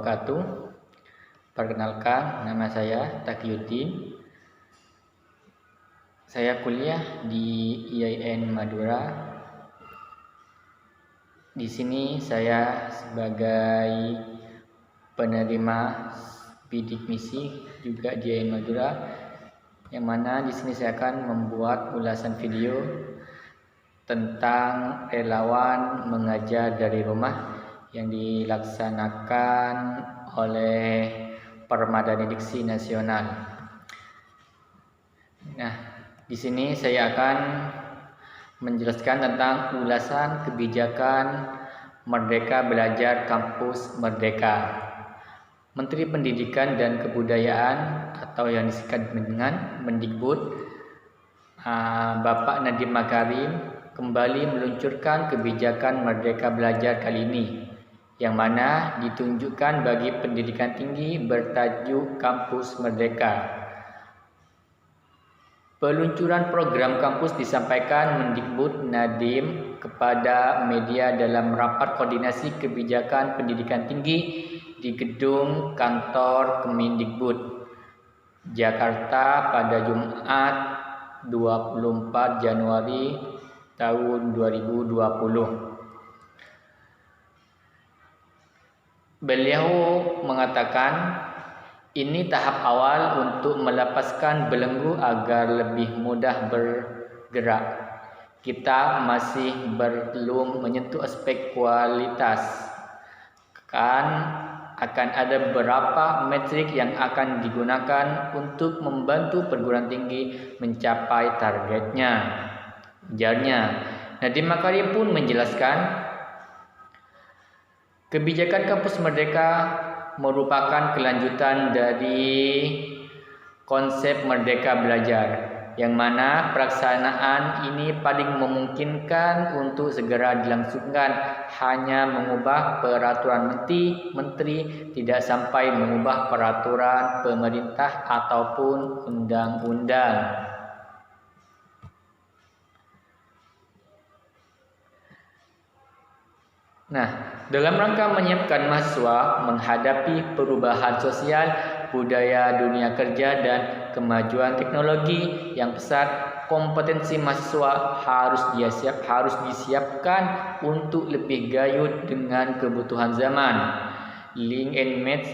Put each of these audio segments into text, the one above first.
wabarakatuh. Perkenalkan, nama saya Taqiyuddin. Saya kuliah di IAIN Madura. Di sini saya sebagai penerima bidik misi juga di IAIN Madura, yang mana di sini saya akan membuat ulasan video tentang relawan mengajar dari rumah yang dilaksanakan oleh Permadani Diksi Nasional. Nah, di sini saya akan menjelaskan tentang ulasan kebijakan Merdeka Belajar Kampus Merdeka. Menteri Pendidikan dan Kebudayaan atau yang disingkat dengan Mendikbud, Bapak Nadiem Makarim kembali meluncurkan kebijakan Merdeka Belajar kali ini, yang mana ditunjukkan bagi pendidikan tinggi bertajuk Kampus Merdeka. Peluncuran program kampus disampaikan Mendikbud Nadiem kepada media dalam rapat koordinasi kebijakan pendidikan tinggi di gedung kantor Kemendikbud, Jakarta pada Jumat 24 Januari tahun 2020. Beliau mengatakan, ini tahap awal untuk melepaskan belenggu agar lebih mudah bergerak. Kita masih belum menyentuh aspek kualitas. Akan ada beberapa metrik yang akan digunakan untuk membantu perguruan tinggi mencapai targetnya. Ujarnya. Nadiem Makarim pun menjelaskan, kebijakan Kampus Merdeka merupakan kelanjutan dari konsep Merdeka Belajar, yang mana pelaksanaan ini paling memungkinkan untuk segera dilangsungkan, hanya mengubah peraturan menteri, tidak sampai mengubah peraturan pemerintah ataupun undang-undang. Nah, dalam rangka menyiapkan mahasiswa menghadapi perubahan sosial, budaya dunia kerja, dan kemajuan teknologi yang pesat, kompetensi mahasiswa harus disiapkan untuk lebih gayut dengan kebutuhan zaman. Link and match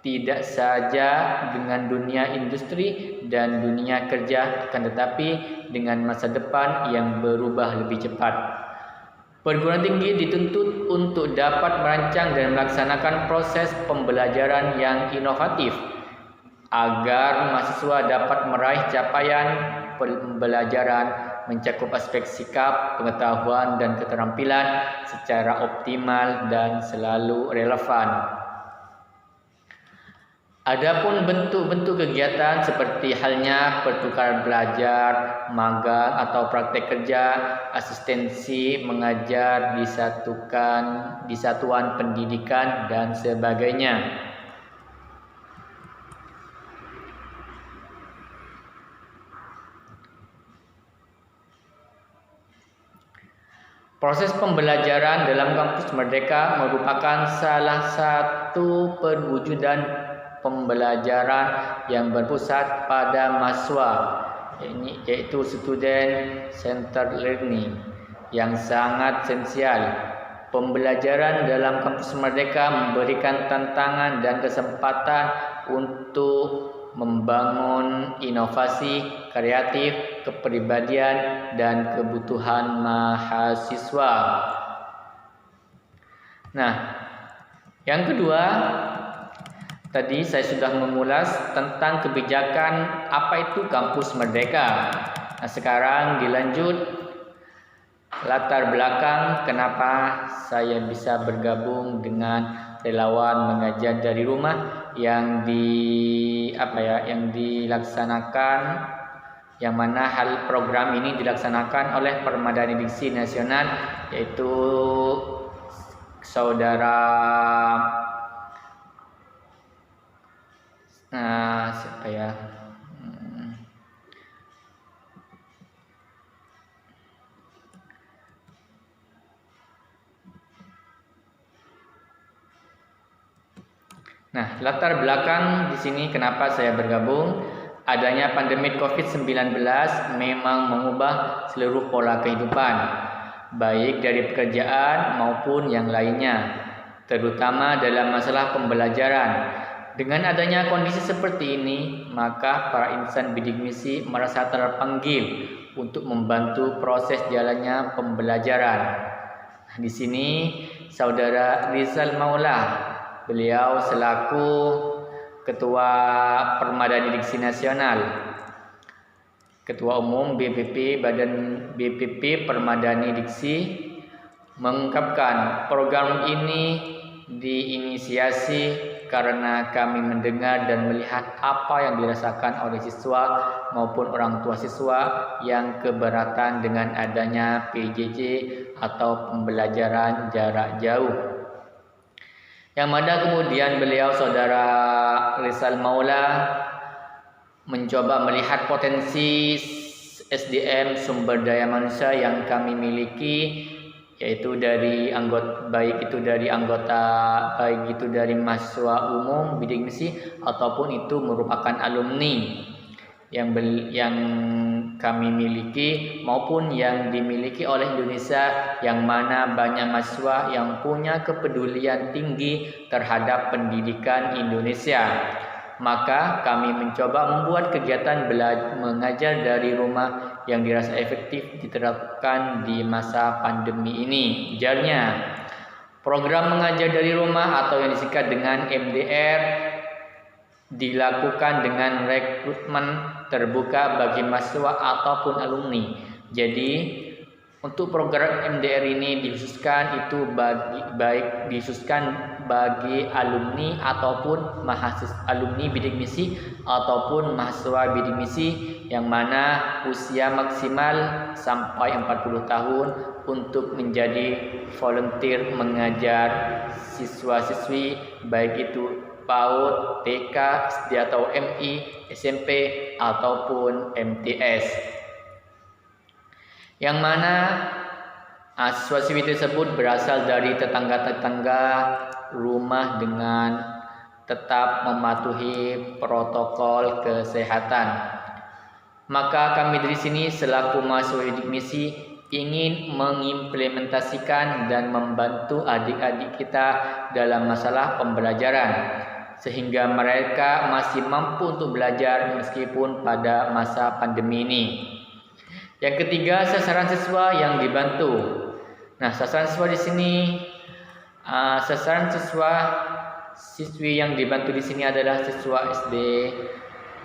tidak saja dengan dunia industri dan dunia kerja, akan tetapi dengan masa depan yang berubah lebih cepat. Perguruan tinggi dituntut untuk dapat merancang dan melaksanakan proses pembelajaran yang inovatif agar mahasiswa dapat meraih capaian pembelajaran mencakup aspek sikap, pengetahuan, dan keterampilan secara optimal dan selalu relevan. Adapun bentuk-bentuk kegiatan seperti halnya pertukaran belajar, magang atau praktek kerja, asistensi mengajar di satuan pendidikan, dan sebagainya. Proses pembelajaran dalam Kampus Merdeka merupakan salah satu perwujudan pembelajaran yang berpusat pada mahasiswa, yaitu student centered learning, yang sangat esensial. Pembelajaran dalam Kampus Merdeka memberikan tantangan dan kesempatan untuk membangun inovasi, kreatif, kepribadian, dan kebutuhan mahasiswa. Nah, yang kedua, tadi saya sudah mengulas tentang kebijakan apa itu Kampus Merdeka. Nah, sekarang dilanjut latar belakang kenapa saya bisa bergabung dengan relawan mengajar dari rumah yang dilaksanakan, yang mana hal program ini dilaksanakan oleh Permadani Diksi Nasional, yaitu saudara Nah, latar belakang di sini kenapa saya bergabung, adanya pandemi COVID-19 memang mengubah seluruh pola kehidupan, baik dari pekerjaan maupun yang lainnya, terutama dalam masalah pembelajaran. Dengan adanya kondisi seperti ini, maka para insan bidik misi merasa terpanggil untuk membantu proses jalannya pembelajaran. Di sini Saudara Rizal Maula, beliau selaku Ketua Permadani Diksi Nasional, Ketua Umum BPP Permadani Diksi, mengungkapkan program ini diinisiasi karena kami mendengar dan melihat apa yang dirasakan oleh siswa maupun orang tua siswa yang keberatan dengan adanya PJJ atau pembelajaran jarak jauh. Yang mana kemudian beliau Saudara Rizal Maula mencoba melihat potensi SDM sumber daya manusia yang kami miliki, yaitu dari anggota, baik itu dari mahasiswa umum bidik misi ataupun itu merupakan alumni yang kami miliki maupun yang dimiliki oleh Indonesia, yang mana banyak mahasiswa yang punya kepedulian tinggi terhadap pendidikan Indonesia. Maka kami mencoba membuat kegiatan mengajar dari rumah yang dirasa efektif diterapkan di masa pandemi ini. Ujarnya, program mengajar dari rumah atau yang disingkat dengan MDR dilakukan dengan rekrutmen terbuka bagi mahasiswa ataupun alumni. Jadi untuk program MDR ini dikhususkan bagi alumni ataupun alumni bidik misi ataupun mahasiswa bidik misi yang mana usia maksimal sampai 40 tahun untuk menjadi volunteer mengajar siswa-siswi baik itu PAUD, TK, SD atau MI, SMP ataupun MTS. Yang mana siswa-siswi tersebut berasal dari tetangga-tetangga rumah dengan tetap mematuhi protokol kesehatan. Maka kami dari sini selaku mahasiswa bidik misi ingin mengimplementasikan dan membantu adik-adik kita dalam masalah pembelajaran, sehingga mereka masih mampu untuk belajar meskipun pada masa pandemi ini. Yang ketiga, sasaran siswa yang dibantu. Nah, sasaran siswa di sini, siswi yang dibantu di sini adalah siswa SD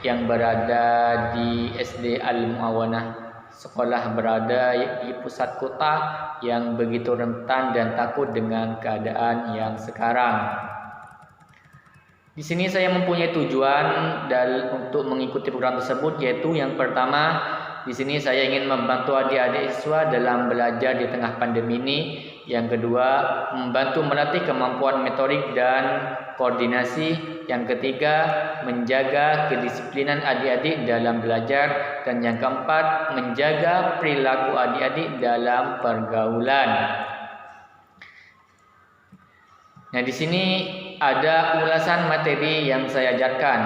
yang berada di SD Al-Muawanah, sekolah berada di pusat kota yang begitu rentan dan takut dengan keadaan yang sekarang. Di sini saya mempunyai tujuan untuk mengikuti program tersebut, yaitu yang pertama, di sini saya ingin membantu adik-adik siswa dalam belajar di tengah pandemi ini. Yang kedua, membantu melatih kemampuan motorik dan koordinasi. Yang ketiga, menjaga kedisiplinan adik-adik dalam belajar. Dan yang keempat, menjaga perilaku adik-adik dalam pergaulan. Nah, di sini ada ulasan materi yang saya ajarkan.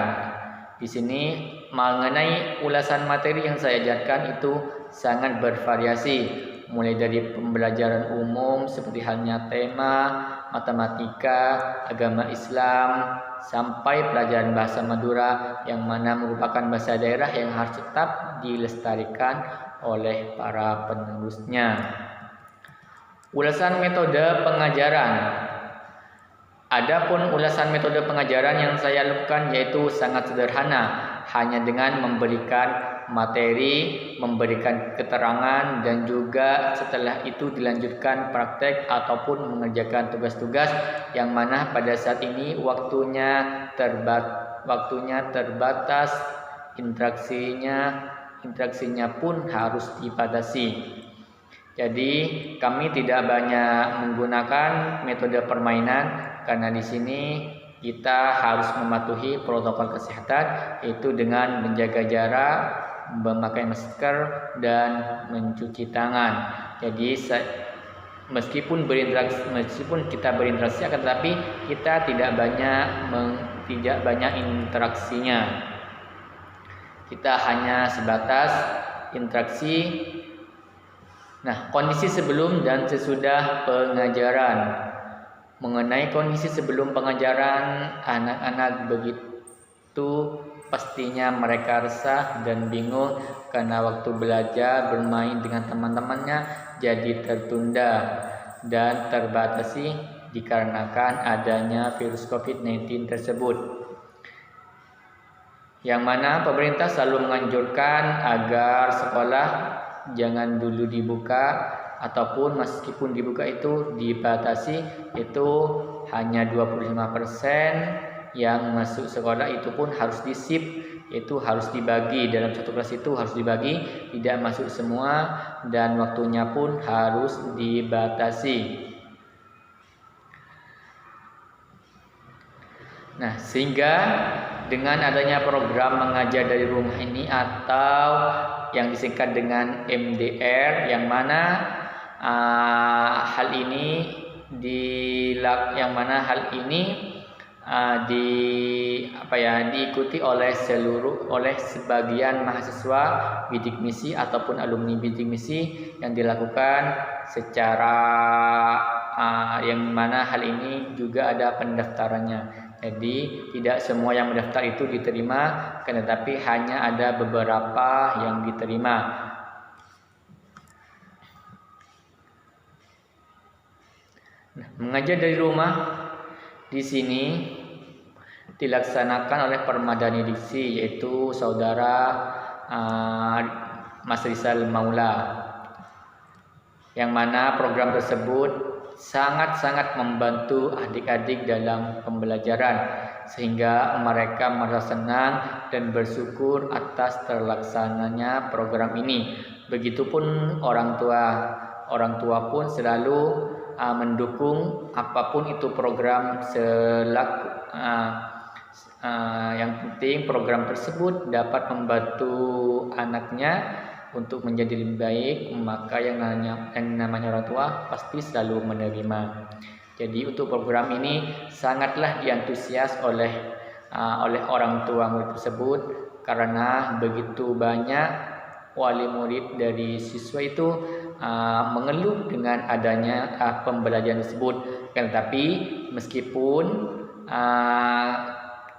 Di sini mengenai ulasan materi yang saya ajarkan itu sangat bervariasi, mulai dari pembelajaran umum seperti halnya tema, matematika, agama Islam, sampai pelajaran bahasa Madura yang mana merupakan bahasa daerah yang harus tetap dilestarikan oleh para penerusnya. Ulasan metode pengajaran. Adapun ulasan metode pengajaran yang saya lakukan yaitu sangat sederhana, hanya dengan memberikan materi, memberikan keterangan, dan juga setelah itu dilanjutkan praktek ataupun mengerjakan tugas-tugas yang mana pada saat ini waktunya terbatas, interaksinya pun harus dibatasi. Jadi kami tidak banyak menggunakan metode permainan karena di sini kita harus mematuhi protokol kesehatan, yaitu dengan menjaga jarak, memakai masker, dan mencuci tangan. Jadi meskipun kita berinteraksi, akan tetapi kita tidak banyak tidak banyak interaksinya. Kita hanya sebatas interaksi. Nah, kondisi sebelum dan sesudah pengajaran. Mengenai kondisi sebelum pengajaran, anak-anak begitu pastinya mereka resah dan bingung karena waktu belajar bermain dengan teman-temannya jadi tertunda dan terbatasi dikarenakan adanya virus COVID-19 tersebut. Yang mana pemerintah selalu menganjurkan agar sekolah jangan dulu dibuka, ataupun meskipun dibuka itu dibatasi, itu hanya 25% yang masuk sekolah, itu pun harus disip, itu harus dibagi dalam satu kelas, itu harus dibagi, tidak masuk semua, dan waktunya pun harus dibatasi. Nah, sehingga dengan adanya program mengajar dari rumah ini atau yang disingkat dengan MDR, yang mana hal ini diikuti oleh sebagian mahasiswa bidik misi ataupun alumni bidik misi yang dilakukan secara yang mana hal ini juga ada pendaftarannya. Jadi tidak semua yang mendaftar itu diterima, tetapi hanya ada beberapa yang diterima. Mengajar dari rumah di sini dilaksanakan oleh permadani diksi, yaitu saudara Mas Rizal Maula, yang mana program tersebut sangat-sangat membantu adik-adik dalam pembelajaran sehingga mereka merasa senang dan bersyukur atas terlaksananya program ini. Begitupun orang tua pun selalu mendukung apapun itu program yang penting program tersebut dapat membantu anaknya untuk menjadi lebih baik, maka yang namanya orang tua pasti selalu menerima. Jadi untuk program ini sangatlah diantusias oleh orang tua murid tersebut, karena begitu banyak wali murid dari siswa itu mengeluh dengan adanya pembelajaran tersebut. Tetapi meskipun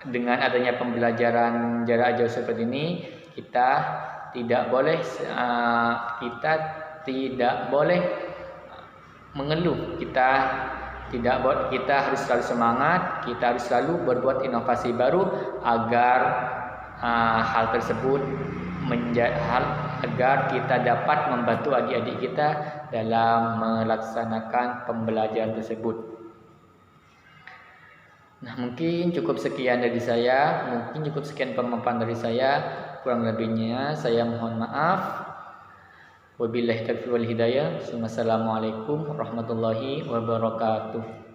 dengan adanya pembelajaran jarak jauh seperti ini, kita tidak boleh mengeluh. Kita harus selalu semangat, kita harus selalu berbuat inovasi baru agar hal tersebut agar kita dapat membantu adik-adik kita dalam melaksanakan pembelajaran tersebut. Nah, mungkin cukup sekian dari saya, mungkin cukup sekian pemaparan dari saya. Kurang lebihnya saya mohon maaf. Wabillahi taufiq wal hidayah. Wassalamualaikum warahmatullahi wabarakatuh.